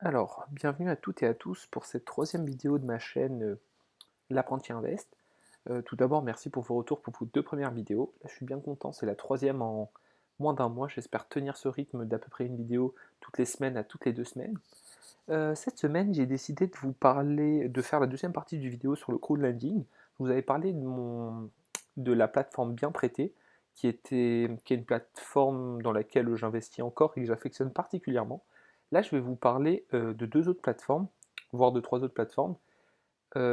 Alors, bienvenue à toutes et à tous pour cette troisième vidéo de ma chaîne L'Apprenti Invest. Tout d'abord, merci pour vos retours pour vos deux premières vidéos. Là, je suis bien content, c'est la troisième en moins d'un mois. J'espère tenir ce rythme d'à peu près une vidéo toutes les semaines à toutes les 2 semaines. Cette semaine, j'ai décidé de vous parler, de faire la deuxième partie du vidéo sur le crowdlending. Je vous avais parlé de la plateforme Bien Prêté, qui est une plateforme dans laquelle j'investis encore et que j'affectionne particulièrement. Là, je vais vous parler de deux autres plateformes, voire de trois autres plateformes,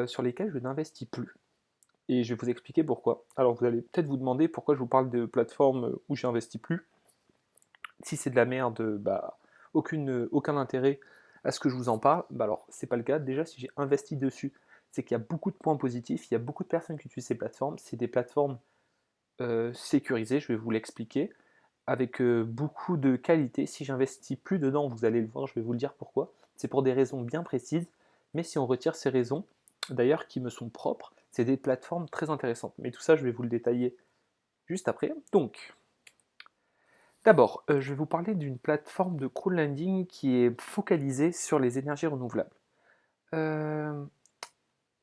sur lesquelles je n'investis plus. Et je vais vous expliquer pourquoi. Alors, vous allez peut-être vous demander pourquoi je vous parle de plateformes où j'investis plus. Si c'est de la merde, bah, aucun intérêt à ce que je vous en parle. Bah alors, c'est pas le cas. Déjà, si j'ai investi dessus, c'est qu'il y a beaucoup de points positifs. Il y a beaucoup de personnes qui utilisent ces plateformes. C'est des plateformes sécurisées, je vais vous l'expliquer, avec beaucoup de qualité. Si j'investis plus dedans, vous allez le voir, je vais vous le dire pourquoi. C'est pour des raisons bien précises. Mais si on retire ces raisons, d'ailleurs qui me sont propres, c'est des plateformes très intéressantes. Mais tout ça, je vais vous le détailler juste après. Donc, d'abord, je vais vous parler d'une plateforme de crowdlending qui est focalisée sur les énergies renouvelables. Euh,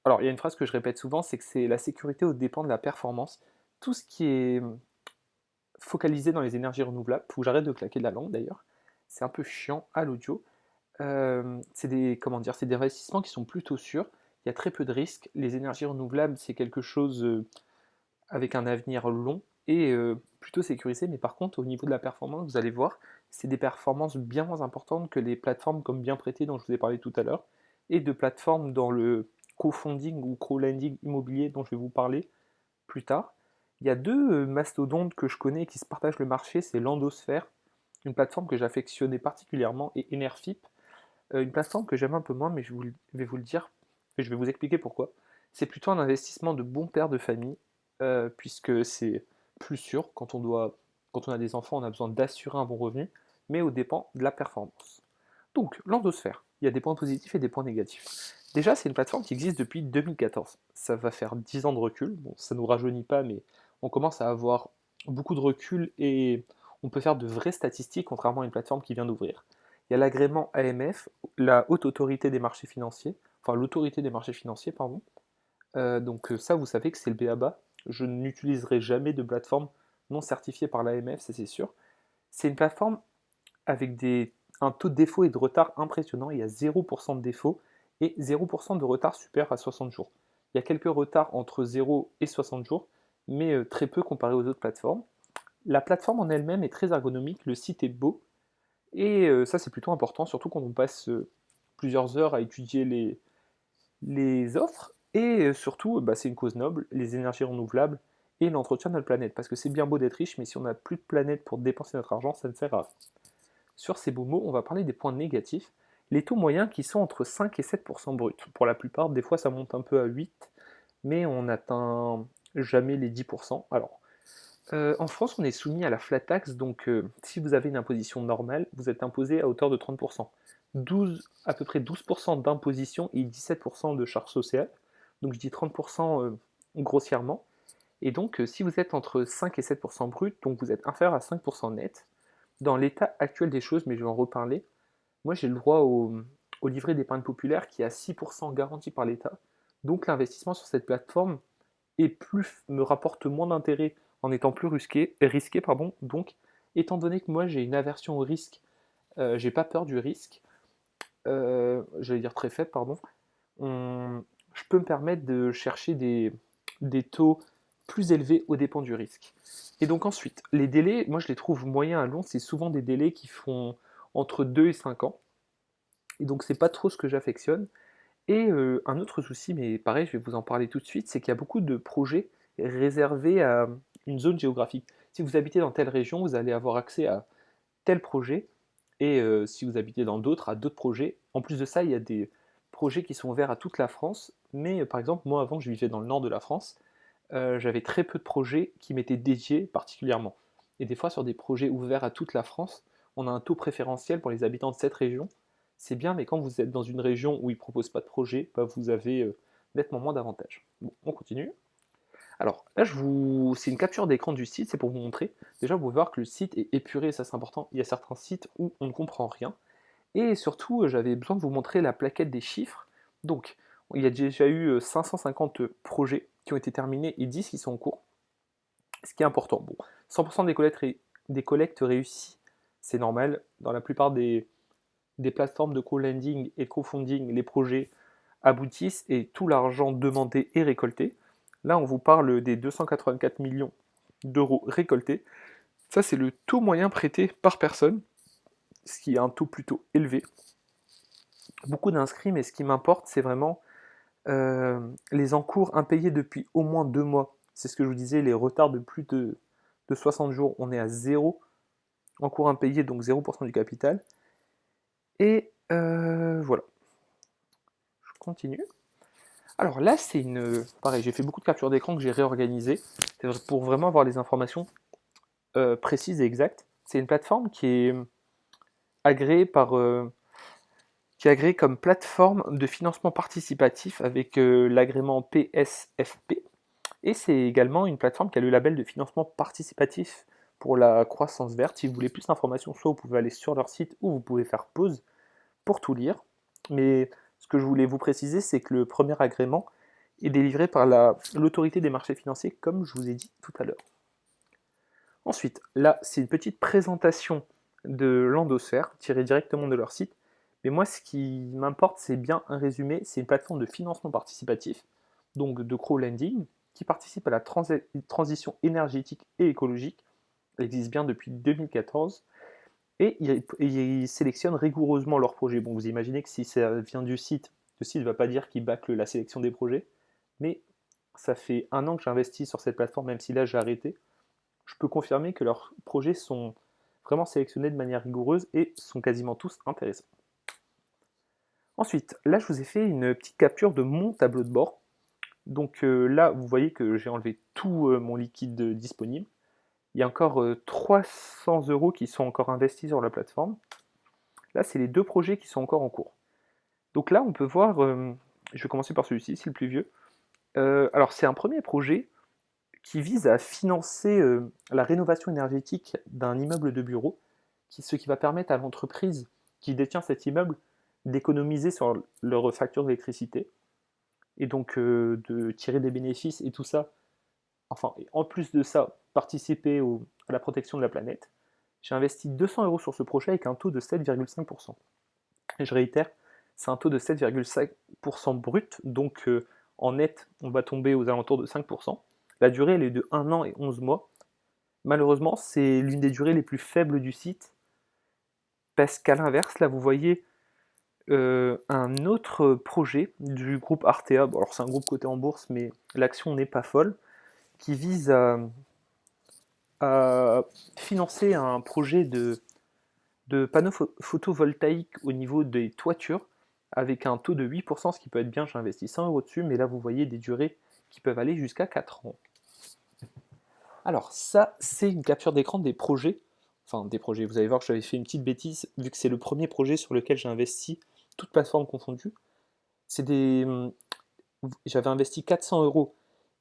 alors, il y a une phrase que je répète souvent, c'est que c'est la sécurité au dépend de la performance. Tout ce qui est focalisé dans les énergies renouvelables, faut que j'arrête de claquer de la langue d'ailleurs, c'est un peu chiant à l'audio. C'est des, comment dire, c'est des investissements qui sont plutôt sûrs, il y a très peu de risques. Les énergies renouvelables, c'est quelque chose avec un avenir long et plutôt sécurisé, mais par contre, au niveau de la performance, vous allez voir, c'est des performances bien moins importantes que les plateformes comme Bien Prêté dont je vous ai parlé tout à l'heure, et de plateformes dans le co-funding ou co-lending immobilier dont je vais vous parler plus tard. Il y a deux mastodontes que je connais qui se partagent le marché, c'est Landosphère, une plateforme que j'affectionnais particulièrement, et Enerfip, une plateforme que j'aime un peu moins, mais vais vous le dire, et je vais vous expliquer pourquoi. C'est plutôt un investissement de bon père de famille, puisque c'est plus sûr, quand on a des enfants, on a besoin d'assurer un bon revenu, mais au dépend de la performance. Donc, l'endosphère, il y a des points positifs et des points négatifs. Déjà, c'est une plateforme qui existe depuis 2014. Ça va faire 10 ans de recul. Bon, ça ne nous rajeunit pas, mais on commence à avoir beaucoup de recul et on peut faire de vraies statistiques, contrairement à une plateforme qui vient d'ouvrir. Il y a l'agrément AMF, la Haute Autorité des Marchés Financiers, enfin l'Autorité des Marchés Financiers, pardon. Donc ça, vous savez que c'est le b.a-ba. Je n'utiliserai jamais de plateforme non certifiée par l'AMF, ça c'est sûr. C'est une plateforme avec un taux de défaut et de retard impressionnant. Il y a 0% de défaut et 0% de retard supérieur à 60 jours. Il y a quelques retards entre 0 et 60 jours, mais très peu comparé aux autres plateformes. La plateforme en elle-même est très ergonomique, le site est beau, et ça c'est plutôt important, surtout quand on passe plusieurs heures à étudier les offres, et surtout bah, c'est une cause noble, les énergies renouvelables et l'entretien de notre planète, parce que c'est bien beau d'être riche, mais si on n'a plus de planète pour dépenser notre argent, ça ne sert à rien. Sur ces beaux mots, on va parler des points négatifs. Les taux moyens qui sont entre 5 et 7% brut. Pour la plupart, des fois ça monte un peu à 8, mais on n'atteint jamais les 10%. Alors, en France, on est soumis à la flat tax, donc si vous avez une imposition normale, vous êtes imposé à hauteur de 30%. À peu près 12% d'imposition et 17% de charges sociales. Donc je dis 30% grossièrement. Et donc, si vous êtes entre 5 et 7% brut, donc vous êtes inférieur à 5% net, dans l'état actuel des choses, mais je vais en reparler, moi j'ai le droit au livret d'épargne populaire qui est à 6% garanti par l'État. Donc l'investissement sur cette plateforme me rapporte moins d'intérêt en étant plus risqué, pardon. Donc, étant donné que moi j'ai une aversion au risque, j'ai pas peur du risque, j'allais dire très faible, pardon, je peux me permettre de chercher des taux plus élevés aux dépens du risque. Et donc ensuite, les délais, moi je les trouve moyens à long, c'est souvent des délais qui font entre 2 et 5 ans. Et donc c'est pas trop ce que j'affectionne. Et un autre souci, mais pareil, je vais vous en parler tout de suite, c'est qu'il y a beaucoup de projets réservés à une zone géographique. Si vous habitez dans telle région, vous allez avoir accès à tel projet, et si vous habitez dans d'autres, à d'autres projets. En plus de ça, il y a des projets qui sont ouverts à toute la France, mais par exemple, moi avant, je vivais dans le nord de la France, j'avais très peu de projets qui m'étaient dédiés particulièrement. Et des fois, sur des projets ouverts à toute la France, on a un taux préférentiel pour les habitants de cette région. C'est bien, mais quand vous êtes dans une région où ils ne proposent pas de projet, bah, vous avez nettement moins d'avantages. Bon, on continue. Alors là, c'est une capture d'écran du site, c'est pour vous montrer. Déjà, vous pouvez voir que le site est épuré, ça c'est important. Il y a certains sites où on ne comprend rien. Et surtout, j'avais besoin de vous montrer la plaquette des chiffres. Donc, il y a déjà eu 550 projets qui ont été terminés et 10 qui sont en cours. Ce qui est important. Bon, 100% des collectes réussies, c'est normal. Dans la plupart des plateformes de co-lending et de crowdfunding, les projets aboutissent et tout l'argent demandé est récolté. Là, on vous parle des 284 millions d'euros récoltés. Ça, c'est le taux moyen prêté par personne, ce qui est un taux plutôt élevé. Beaucoup d'inscrits, mais ce qui m'importe, c'est vraiment les encours impayés depuis au moins 2 mois. C'est ce que je vous disais, les retards de plus de 60 jours, on est à 0 encours impayés, donc 0% du capital. Et voilà. Je continue. Alors là, c'est une... Pareil, j'ai fait beaucoup de captures d'écran que j'ai réorganisées pour vraiment avoir les informations précises et exactes. C'est une plateforme qui est agréée qui est agréée comme plateforme de financement participatif avec l'agrément PSFP. Et c'est également une plateforme qui a le label de financement participatif pour la croissance verte. Si vous voulez plus d'informations, soit vous pouvez aller sur leur site ou vous pouvez faire pause pour tout lire. Mais ce que je voulais vous préciser, c'est que le premier agrément est délivré par l'autorité des marchés financiers, comme je vous ai dit tout à l'heure. Ensuite, là, c'est une petite présentation de l'Endosphère, tirée directement de leur site. Mais moi, ce qui m'importe, c'est bien un résumé. C'est une plateforme de financement participatif, donc de crowdlending, qui participe à la transition énergétique et écologique. Elle existe bien depuis 2014. Et ils sélectionnent rigoureusement leurs projets. Bon, vous imaginez que si ça vient du site, le site ne va pas dire qu'il bâcle la sélection des projets, mais ça fait 1 an que j'investis sur cette plateforme, même si là j'ai arrêté. Je peux confirmer que leurs projets sont vraiment sélectionnés de manière rigoureuse et sont quasiment tous intéressants. Ensuite, là je vous ai fait une petite capture de mon tableau de bord. Donc là, vous voyez que j'ai enlevé tout mon liquide disponible. Il y a encore 300 € qui sont encore investis sur la plateforme. Là, c'est les 2 projets qui sont encore en cours. Donc là, on peut voir, je vais commencer par celui-ci, c'est le plus vieux. Alors, c'est un premier projet qui vise à financer la rénovation énergétique d'un immeuble de bureau, ce qui va permettre à l'entreprise qui détient cet immeuble d'économiser sur leur facture d'électricité et donc de tirer des bénéfices et tout ça. Enfin, et en plus de ça, participer à la protection de la planète. J'ai investi 200 € sur ce projet avec un taux de 7,5%. Et je réitère, c'est un taux de 7,5% brut, donc en net, on va tomber aux alentours de 5%. La durée, elle est de 1 an et 11 mois. Malheureusement, c'est l'une des durées les plus faibles du site, parce qu'à l'inverse, là, vous voyez un autre projet du groupe Artea. Bon, alors c'est un groupe coté en bourse, mais l'action n'est pas folle, qui vise à financer un projet de panneaux photovoltaïques au niveau des toitures avec un taux de 8%, ce qui peut être bien. J'ai investi 100 € dessus, mais là vous voyez des durées qui peuvent aller jusqu'à 4 ans. Alors ça, c'est une capture d'écran des projets. Enfin, des projets, vous allez voir que j'avais fait une petite bêtise, vu que c'est le premier projet sur lequel j'ai investi, toute plateforme confondue. J'avais investi 400 €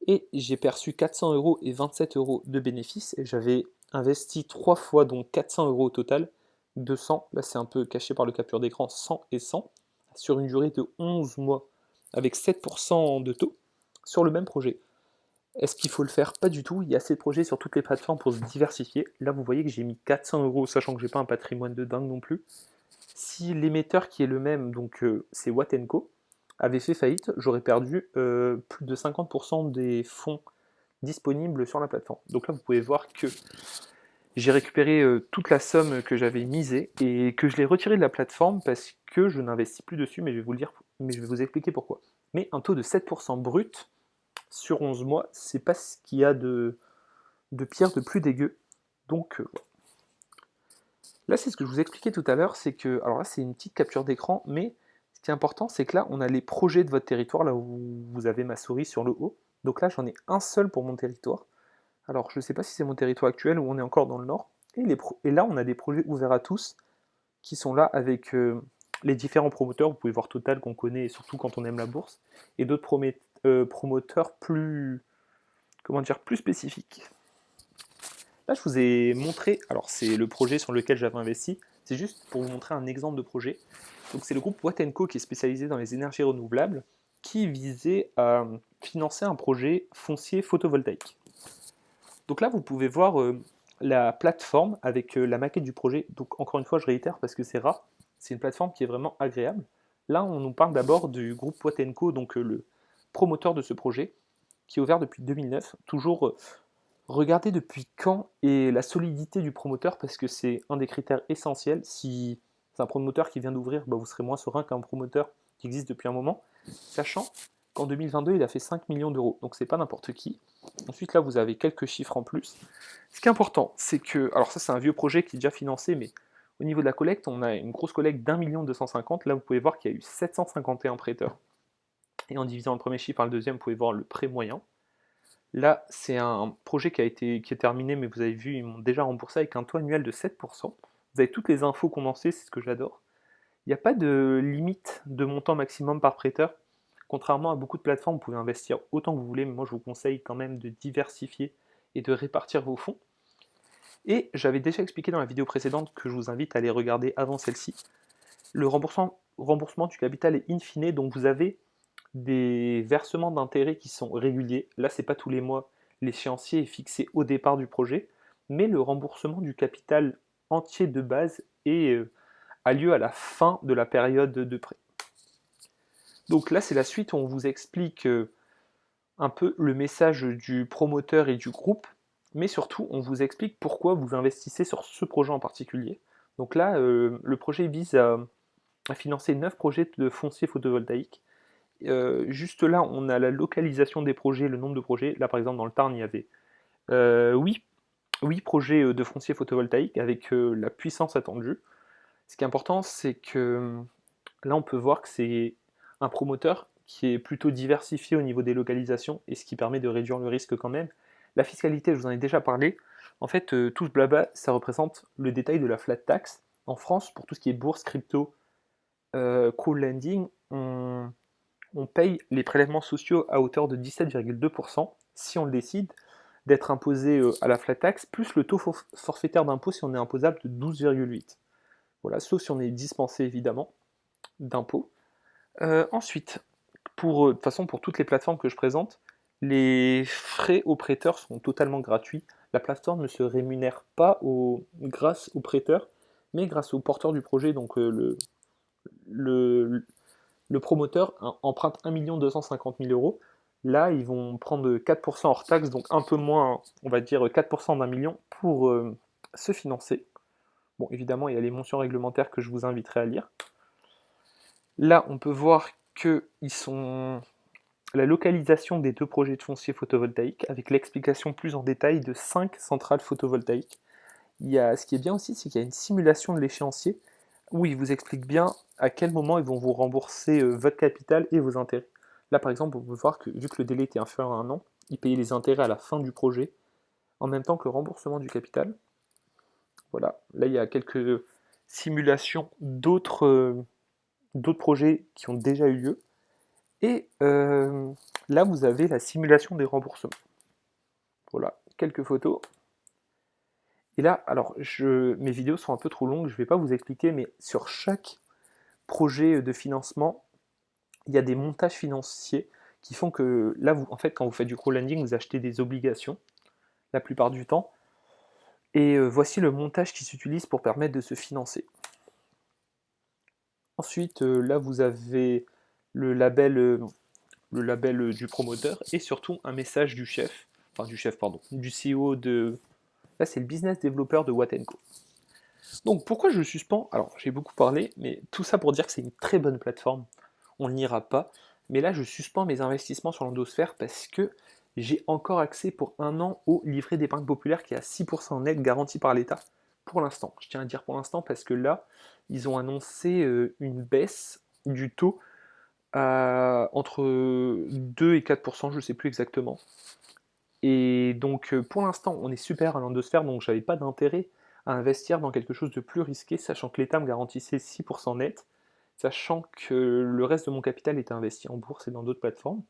et j'ai perçu 400 € et 27 € de bénéfices. Et j'avais investi 3 fois, donc 400 € au total. 200, là c'est un peu caché par le capture d'écran, 100 et 100, sur une durée de 11 mois, avec 7% de taux, sur le même projet. Est-ce qu'il faut le faire? Pas du tout, il y a assez de projets sur toutes les plateformes pour se diversifier. Là vous voyez que j'ai mis 400 €, sachant que j'ai pas un patrimoine de dingue non plus. Si l'émetteur qui est le même, donc c'est Watt & Co, avait fait faillite, j'aurais perdu plus de 50% des fonds disponibles sur la plateforme. Donc là vous pouvez voir que j'ai récupéré toute la somme que j'avais misée et que je l'ai retirée de la plateforme parce que je n'investis plus dessus, mais je vais vous le dire, mais je vais vous expliquer pourquoi. Mais un taux de 7% brut sur 11 mois, c'est pas ce qu'il y a de pire, de plus dégueu. Donc là, c'est ce que je vous expliquais tout à l'heure, c'est que, alors là, c'est une petite capture d'écran, mais ce qui est important, c'est que là, on a les projets de votre territoire, là où vous avez ma souris sur le haut. Donc là, j'en ai un seul pour mon territoire. Alors, je ne sais pas si c'est mon territoire actuel ou on est encore dans le nord. Et là, on a des projets ouverts à tous qui sont là avec les différents promoteurs. Vous pouvez voir Total qu'on connaît, surtout quand on aime la bourse, et d'autres promoteurs plus, comment dire, plus spécifiques. Là, je vous ai montré, alors c'est le projet sur lequel j'avais investi, C'est juste pour vous montrer un exemple de projet. Donc c'est le groupe Watt & Co qui est spécialisé dans les énergies renouvelables, qui visait à financer un projet foncier photovoltaïque. Donc là, vous pouvez voir la plateforme avec la maquette du projet. Donc encore une fois, je réitère parce que c'est rare. C'est une plateforme qui est vraiment agréable. Là, on nous parle d'abord du groupe Watt & Co, donc le promoteur de ce projet, qui est ouvert depuis 2009. Toujours regardez depuis quand et la solidité du promoteur, parce que c'est un des critères essentiels. Si c'est un promoteur qui vient d'ouvrir, bah, vous serez moins serein qu'un promoteur qui existe depuis un moment, sachant qu'en 2022, il a fait 5 millions d'euros, donc c'est pas n'importe qui. Ensuite, là, vous avez quelques chiffres en plus. Ce qui est important, c'est que, alors ça, c'est un vieux projet qui est déjà financé, mais au niveau de la collecte, on a une grosse collecte d'1,250 million. Là, vous pouvez voir qu'il y a eu 751 prêteurs. Et en divisant le premier chiffre par le deuxième, vous pouvez voir le prêt moyen. Là, c'est un projet qui est terminé, mais vous avez vu, ils m'ont déjà remboursé avec un taux annuel de 7%. Vous avez toutes les infos condensées, c'est ce que j'adore. Il n'y a pas de limite de montant maximum par prêteur. Contrairement à beaucoup de plateformes, vous pouvez investir autant que vous voulez, mais moi je vous conseille quand même de diversifier et de répartir vos fonds. Et j'avais déjà expliqué dans la vidéo précédente, que je vous invite à aller regarder avant celle-ci, le remboursement du capital est in fine, donc vous avez des versements d'intérêts qui sont réguliers. Là, c'est pas tous les mois, l'échéancier est fixé au départ du projet, mais le remboursement du capital entier de base a lieu à la fin de la période de prêt. Donc là, c'est la suite où on vous explique un peu le message du promoteur et du groupe, mais surtout, on vous explique pourquoi vous investissez sur ce projet en particulier. Donc là, le projet vise à financer 9 projets de foncier photovoltaïque. Juste là, on a la localisation des projets, le nombre de projets. Là, par exemple, dans le Tarn, il y avait 8 projets de foncier photovoltaïque avec la puissance attendue. Ce qui est important, c'est que là, on peut voir que c'est un promoteur qui est plutôt diversifié au niveau des localisations, et ce qui permet de réduire le risque quand même. La fiscalité, je vous en ai déjà parlé. En fait, tout ce blabla, ça représente le détail de la flat tax. En France, pour tout ce qui est bourse, crypto, crowdlending, on paye les prélèvements sociaux à hauteur de 17,2% si on le décide, d'être imposé à la flat tax, plus le taux forfaitaire d'impôt si on est imposable de 12,8%. Voilà, sauf si on est dispensé évidemment d'impôt. Ensuite, de toute façon, pour toutes les plateformes que je présente, les frais aux prêteurs sont totalement gratuits. La plateforme ne se rémunère pas grâce aux prêteurs, mais grâce aux porteurs du projet. Donc le promoteur emprunte 1 250 000 euros. Là, ils vont prendre 4% hors taxe, donc un peu moins, on va dire 4% d'1 million pour se financer. Bon, évidemment, il y a les mentions réglementaires que je vous inviterai à lire. Là, on peut voir que la localisation des 2 projets de foncier photovoltaïque, avec l'explication plus en détail de 5 centrales photovoltaïques. Ce qui est bien aussi, c'est qu'il y a une simulation de l'échéancier, où il vous explique bien à quel moment ils vont vous rembourser votre capital et vos intérêts. Là, par exemple, on peut voir que vu que le délai était inférieur à 1 an, ils payaient les intérêts à la fin du projet, en même temps que le remboursement du capital. Voilà, là, il y a quelques simulations d'autres projets qui ont déjà eu lieu. Et là, vous avez la simulation des remboursements. Voilà, quelques photos. Et là, alors, mes vidéos sont un peu trop longues, je ne vais pas vous expliquer, mais sur chaque projet de financement, il y a des montages financiers qui font que, là, en fait, quand vous faites du crowdlending, vous achetez des obligations, la plupart du temps. Et voici le montage qui s'utilise pour permettre de se financer. Ensuite, là, vous avez le label du promoteur et surtout un message du CEO de... Là, c'est le business développeur de Watt & Co. Donc, pourquoi je suspends? Alors, j'ai beaucoup parlé, mais tout ça pour dire que c'est une très bonne plateforme. On n'ira pas. Mais là, je suspends mes investissements sur l'endosphère parce que j'ai encore accès pour 1 an au livret d'épargne populaire qui est à 6% net garanti par l'État. Pour l'instant. Je tiens à dire pour l'instant parce que là, ils ont annoncé une baisse du taux entre 2 et 4%, je ne sais plus exactement. Et donc pour l'instant, on est super à l'endosphère, donc j'avais pas d'intérêt à investir dans quelque chose de plus risqué, sachant que l'État me garantissait 6% net, sachant que le reste de mon capital était investi en bourse et dans d'autres plateformes.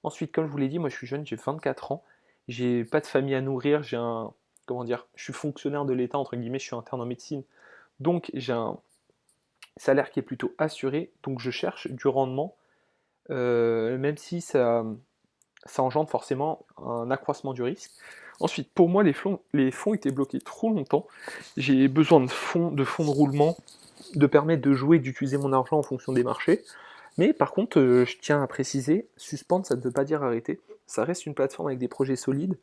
Ensuite, comme je vous l'ai dit, moi je suis jeune, j'ai 24 ans, j'ai pas de famille à nourrir, je suis fonctionnaire de l'État, entre guillemets, je suis interne en médecine, Donc j'ai un salaire qui est plutôt assuré, donc je cherche du rendement, même si ça engendre forcément un accroissement du risque. Ensuite, pour moi, les fonds étaient bloqués trop longtemps. J'ai besoin de fonds de roulement, de permettre de jouer, d'utiliser mon argent en fonction des marchés. Mais par contre, je tiens à préciser, suspendre, ça ne veut pas dire arrêter. Ça reste une plateforme avec des projets solides.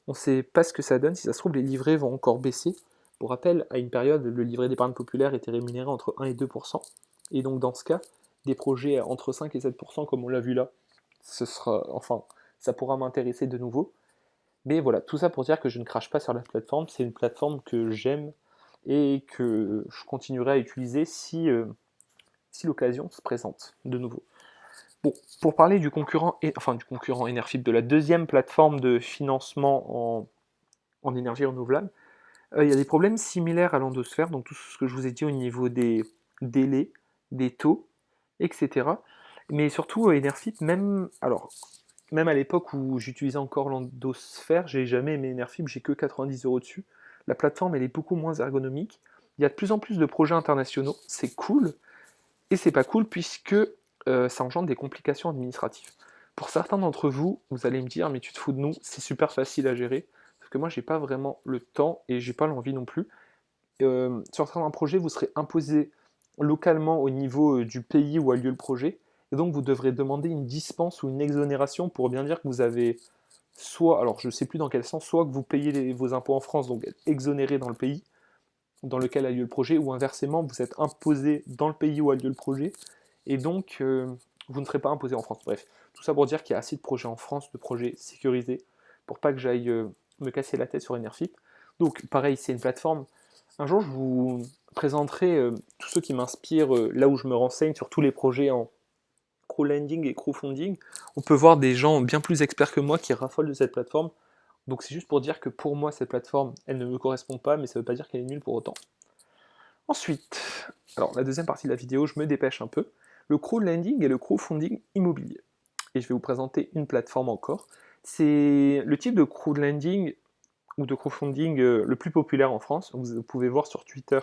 On ne sait pas ce que ça donne. Si ça se trouve, les livrets vont encore baisser. Pour rappel, à une période, le livret d'épargne populaire était rémunéré entre 1 et 2%. Et donc, dans ce cas, des projets entre 5 et 7%, comme on l'a vu là, ça pourra m'intéresser de nouveau. Mais voilà, tout ça pour dire que je ne crache pas sur la plateforme. C'est une plateforme que j'aime et que je continuerai à utiliser si l'occasion se présente de nouveau. Bon, pour parler du concurrent Enerfip, de la deuxième plateforme de financement en énergie renouvelable, il y a des problèmes similaires à l'endosphère, donc tout ce que je vous ai dit au niveau des délais, des taux, etc. Mais surtout, Enerfip, même à l'époque où j'utilisais encore l'endosphère, j'ai jamais aimé Enerfip, j'ai que 90 € dessus. La plateforme, elle est beaucoup moins ergonomique. Il y a de plus en plus de projets internationaux, c'est cool, et c'est pas cool puisque ça engendre des complications administratives. Pour certains d'entre vous, vous allez me dire, mais tu te fous de nous, c'est super facile à gérer. Parce que moi, j'ai pas vraiment le temps et j'ai pas l'envie non plus. Sur certains projets, vous serez imposé localement au niveau du pays où a lieu le projet. Et donc, vous devrez demander une dispense ou une exonération pour bien dire que vous avez soit, alors je ne sais plus dans quel sens, soit que vous payez vos impôts en France, donc exonéré dans le pays dans lequel a lieu le projet, ou inversement, vous êtes imposé dans le pays où a lieu le projet, et donc vous ne serez pas imposé en France. Bref, tout ça pour dire qu'il y a assez de projets en France, de projets sécurisés, pour pas que j'aille me casser la tête sur Enerfip. Donc pareil, c'est une plateforme. Un jour, je vous présenterai tous ceux qui m'inspirent, là où je me renseigne sur tous les projets en crowdlending et crowdfunding. On peut voir des gens bien plus experts que moi qui raffolent de cette plateforme. Donc c'est juste pour dire que pour moi, cette plateforme, elle ne me correspond pas, mais ça ne veut pas dire qu'elle est nulle pour autant. Ensuite, alors la deuxième partie de la vidéo, je me dépêche un peu, le crowdlending et le crowdfunding immobilier. Et je vais vous présenter une plateforme encore. C'est le type de crowdlending ou de crowdfunding le plus populaire en France. Vous pouvez voir sur Twitter,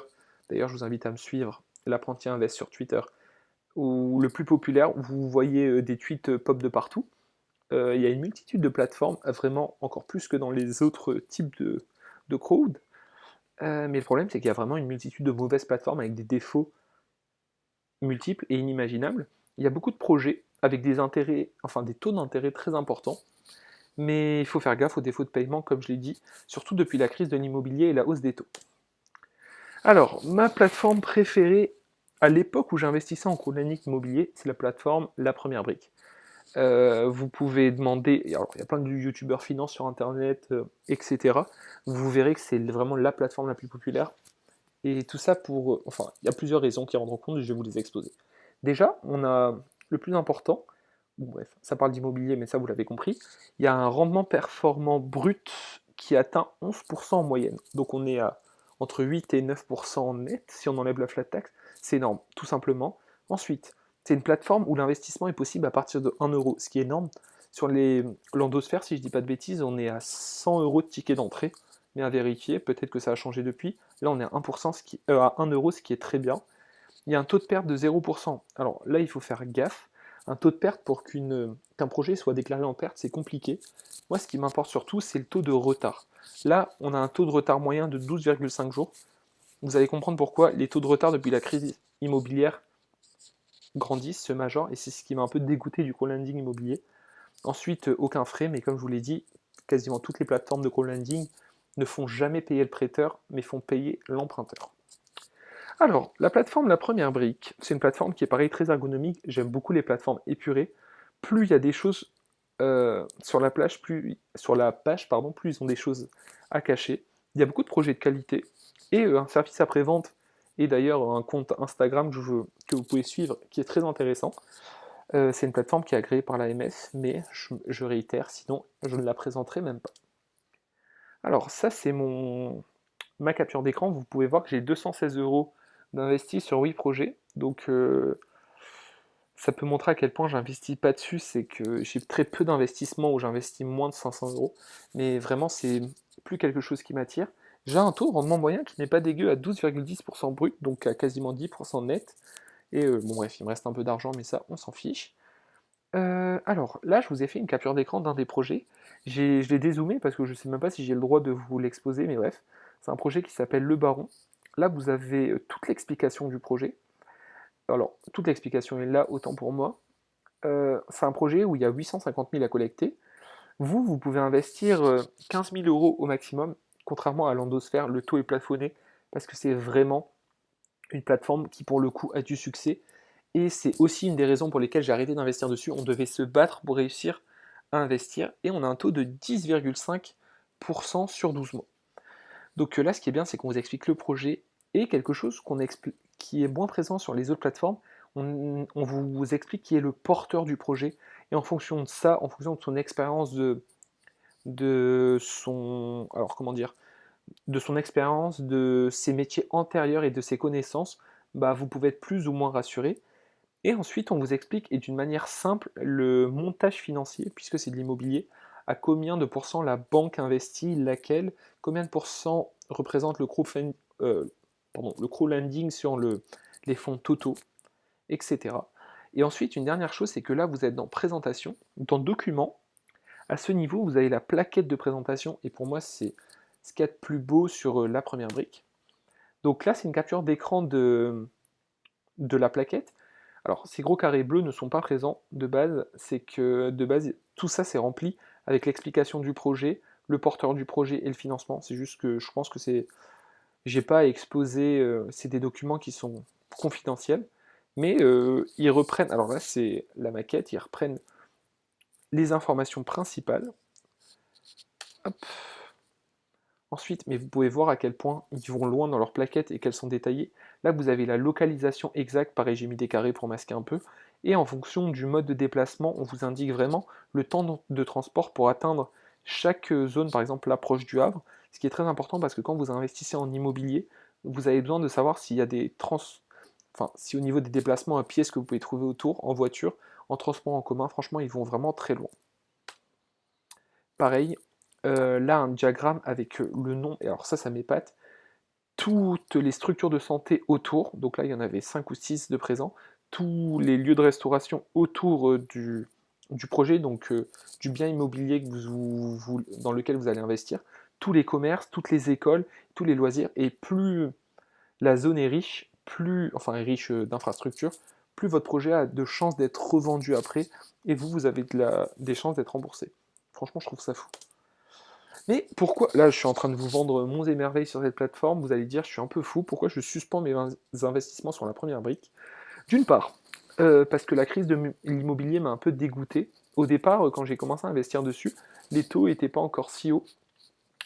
d'ailleurs je vous invite à me suivre, l'apprenti invest sur Twitter, ou le plus populaire, vous voyez des tweets pop de partout. Il y a une multitude de plateformes, vraiment encore plus que dans les autres types de crowd. Mais le problème, c'est qu'il y a vraiment une multitude de mauvaises plateformes avec des défauts multiples et inimaginables. Il y a beaucoup de projets avec des taux d'intérêt très importants, mais il faut faire gaffe aux défauts de paiement, comme je l'ai dit, surtout depuis la crise de l'immobilier et la hausse des taux. Alors, ma plateforme préférée à l'époque où j'investissais en crowdlending immobilier, c'est la plateforme La Première Brique. Vous pouvez demander, alors il y a plein de youtubeurs finance sur internet, etc. Vous verrez que c'est vraiment la plateforme la plus populaire. Et tout ça il y a plusieurs raisons qui rendront compte, je vais vous les exposer. Déjà, on a le plus important, bon bref, ça parle d'immobilier, mais ça vous l'avez compris, il y a un rendement performant brut qui atteint 11% en moyenne. Donc on est à entre 8 et 9% net, si on enlève la flat tax, c'est énorme, tout simplement. Ensuite, c'est une plateforme où l'investissement est possible à partir de 1 euro, ce qui est énorme. Sur l'endosphère, si je dis pas de bêtises, on est à 100 € de ticket d'entrée, mais à vérifier, peut-être que ça a changé depuis. Là, on est à 1%, à 1 euro, ce qui est très bien. Il y a un taux de perte de 0%. Alors là, il faut faire gaffe. Un taux de perte pour qu'un projet soit déclaré en perte, c'est compliqué. Moi, ce qui m'importe surtout, c'est le taux de retard. Là, on a un taux de retard moyen de 12,5 jours. Vous allez comprendre pourquoi les taux de retard depuis la crise immobilière grandissent, se majorent, et c'est ce qui m'a un peu dégoûté du crowdlending immobilier. Ensuite, aucun frais, mais comme je vous l'ai dit, quasiment toutes les plateformes de crowdlending ne font jamais payer le prêteur, mais font payer l'emprunteur. Alors, la plateforme La Première Brique, c'est une plateforme qui est pareil très ergonomique. J'aime beaucoup les plateformes épurées. Plus il y a des choses sur la page, plus ils ont des choses à cacher. Il y a beaucoup de projets de qualité et un service après-vente et d'ailleurs un compte Instagram que vous pouvez suivre qui est très intéressant. C'est une plateforme qui est agréée par l'AMF, mais je réitère, sinon je ne la présenterai même pas. Alors ça c'est ma capture d'écran, vous pouvez voir que j'ai 216 € d'investis sur 8 projets, donc ça peut montrer à quel point j'investis pas dessus, c'est que j'ai très peu d'investissements où j'investis moins de 500 €, mais vraiment c'est plus quelque chose qui m'attire. j'ai un taux de rendement moyen qui n'est pas dégueu à 12,10% brut, donc à quasiment 10% net. Et bon bref, il me reste un peu d'argent, mais ça, on s'en fiche. Alors, là, je vous ai fait une capture d'écran d'un des projets. Je l'ai dézoomé parce que je ne sais même pas si j'ai le droit de vous l'exposer, mais bref. C'est un projet qui s'appelle Le Baron. Là, vous avez toute l'explication du projet. Alors, toute l'explication est là, autant pour moi. C'est un projet où il y a 850 000 à collecter. Vous pouvez investir 15 000 euros au maximum. Contrairement à l'Endosphère, le taux est plafonné parce que c'est vraiment une plateforme qui, pour le coup, a du succès. Et c'est aussi une des raisons pour lesquelles j'ai arrêté d'investir dessus. On devait se battre pour réussir à investir. Et on a un taux de 10,5% sur 12 mois. Donc là, ce qui est bien, c'est qu'on vous explique le projet et quelque chose qui est moins présent sur les autres plateformes. On vous explique qui est le porteur du projet. Et en fonction de ça, en fonction de son expérience de son. Alors comment dire, de son expérience, de ses métiers antérieurs et de ses connaissances, bah, vous pouvez être plus ou moins rassuré. Et ensuite, on vous explique, et d'une manière simple, le montage financier, puisque c'est de l'immobilier, à combien de pourcents la banque investit, laquelle, combien de pourcents représente le crowdlending sur les fonds totaux, etc. Et ensuite, une dernière chose, c'est que là, vous êtes dans présentation, dans document. À ce niveau, vous avez la plaquette de présentation, et pour moi, c'est ce qu'il y a de plus beau sur la première brique. Donc là, c'est une capture d'écran de la plaquette. Alors, ces gros carrés bleus ne sont pas présents de base, c'est que de base, tout ça c'est rempli avec l'explication du projet, le porteur du projet et le financement. C'est juste que je pense que j'ai pas à exposer, c'est des documents qui sont confidentiels, mais ils reprennent, alors là c'est la maquette, ils reprennent les informations principales. Hop. Ensuite, mais vous pouvez voir à quel point ils vont loin dans leurs plaquettes et qu'elles sont détaillées. Là, vous avez la localisation exacte, pareil, j'ai mis des carrés pour masquer un peu. Et en fonction du mode de déplacement, on vous indique vraiment le temps de transport pour atteindre chaque zone, par exemple l'approche du Havre, ce qui est très important parce que quand vous investissez en immobilier, vous avez besoin de savoir s'il y a enfin, si au niveau des déplacements à pied, ce que vous pouvez trouver autour, en voiture, en transport en commun, franchement, ils vont vraiment très loin. Pareil, là, un diagramme avec le nom, et alors ça m'épate, toutes les structures de santé autour, donc là il y en avait 5 ou 6 de présents, tous les lieux de restauration autour du projet, donc du bien immobilier que dans lequel vous allez investir, tous les commerces, toutes les écoles, tous les loisirs, et plus la zone est riche, enfin est riche d'infrastructures, plus votre projet a de chances d'être revendu après, et vous avez des chances d'être remboursé. Franchement, je trouve ça fou. Mais pourquoi, là je suis en train de vous vendre monts et merveilles sur cette plateforme, vous allez dire je suis un peu fou, pourquoi je suspends mes investissements sur la première brique? D'une part, parce que la crise de l'immobilier m'a un peu dégoûté. Au départ, quand j'ai commencé à investir dessus, les taux n'étaient pas encore si hauts,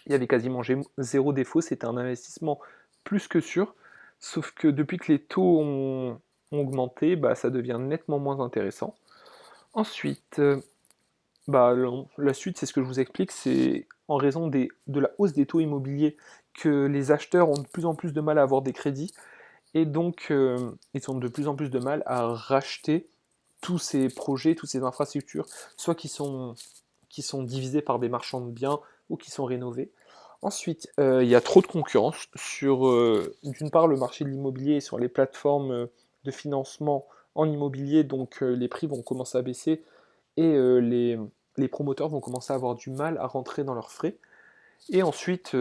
il y avait quasiment zéro défaut, c'était un investissement plus que sûr, sauf que depuis que les taux ont augmenté, bah, ça devient nettement moins intéressant. Ensuite, bah, la suite, c'est ce que je vous explique, c'est en raison de la hausse des taux immobiliers que les acheteurs ont de plus en plus de mal à avoir des crédits, et donc ils ont de plus en plus de mal à racheter tous ces projets, toutes ces infrastructures, soit qui sont divisés par des marchands de biens ou qui sont rénovés. Ensuite, il y a trop de concurrence sur, d'une part, le marché de l'immobilier et sur les plateformes de financement en immobilier, donc les prix vont commencer à baisser et les promoteurs vont commencer à avoir du mal à rentrer dans leurs frais. Et ensuite,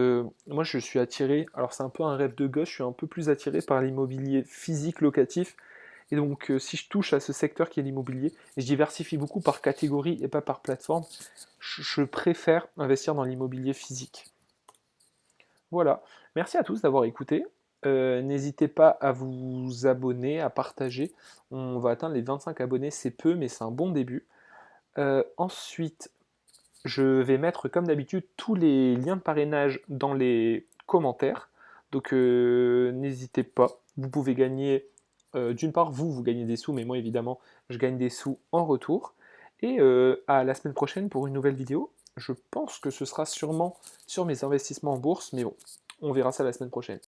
moi je suis attiré, alors c'est un peu un rêve de gosse, je suis un peu plus attiré par l'immobilier physique locatif. Et donc si je touche à ce secteur qui est l'immobilier, et je diversifie beaucoup par catégorie et pas par plateforme, je préfère investir dans l'immobilier physique. Voilà, merci à tous d'avoir écouté. N'hésitez pas à vous abonner, à partager. On va atteindre les 25 abonnés, c'est peu, mais c'est un bon début. Ensuite, je vais mettre comme d'habitude tous les liens de parrainage dans les commentaires. Donc n'hésitez pas. Vous pouvez gagner, d'une part vous gagnez des sous, mais moi évidemment je gagne des sous en retour. Et à la semaine prochaine pour une nouvelle vidéo. Je pense que ce sera sûrement sur mes investissements en bourse, mais bon, on verra ça la semaine prochaine.